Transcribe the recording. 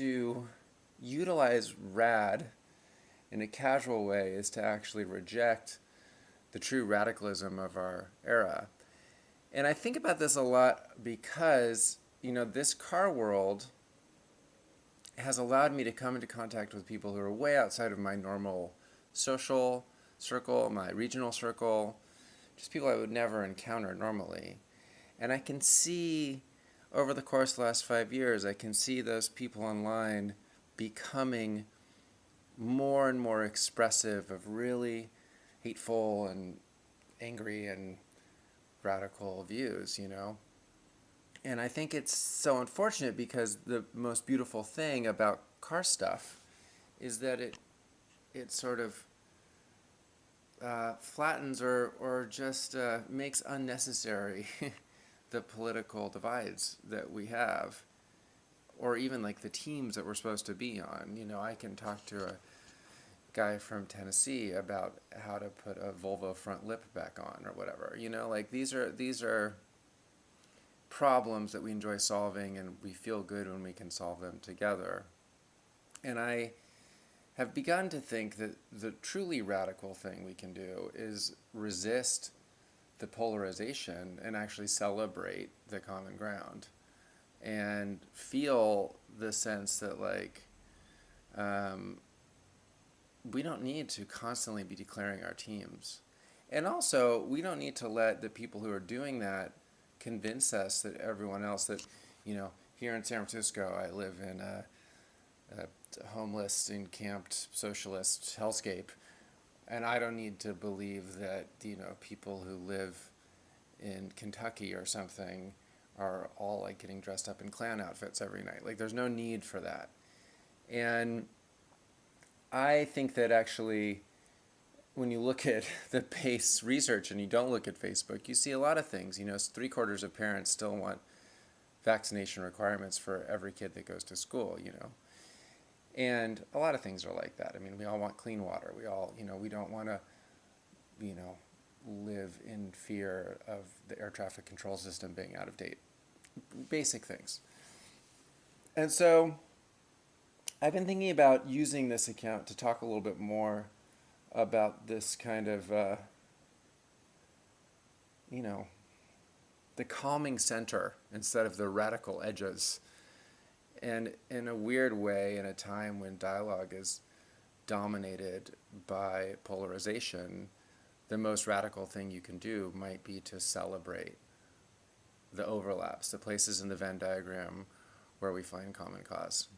to utilize rad in a casual way is to actually reject the true radicalism of our era. And I think about this a lot because, this car world has allowed me to come into contact with people who are way outside of my normal social circle, my regional circle, just people I would never encounter normally. And I can see over the course of the last 5 years, I can see those people online becoming more and more expressive of really hateful and angry and radical views. And I think it's so unfortunate because the most beautiful thing about car stuff is that it sort of flattens or just makes unnecessary the political divides that we have, or even like the teams that we're supposed to be on. I can talk to a guy from Tennessee about how to put a Volvo front lip back on or whatever. Like these are problems that we enjoy solving, and we feel good when we can solve them together. And I have begun to think that the truly radical thing we can do is resist the polarization and actually celebrate the common ground and feel the sense that we don't need to constantly be declaring our teams. And also, we don't need to let the people who are doing that convince us that everyone else here in San Francisco, I live in a homeless, encamped, socialist hellscape, and I don't need to believe that, people who live in Kentucky or something are all like getting dressed up in Klan outfits every night. Like, there's no need for that. And I think that actually, when you look at the PACE research and you don't look at Facebook, you see a lot of things. 3/4 of parents still want vaccination requirements for every kid that goes to school. And a lot of things are like that. I mean, we all want clean water. We all, we don't want to, live in fear of the air traffic control system being out of date. Basic things. And so I've been thinking about using this account to talk a little bit more about this kind of, the calming center instead of the radical edges. And in a weird way, in a time when dialogue is dominated by polarization, the most radical thing you can do might be to celebrate the overlaps, the places in the Venn diagram where we find common cause.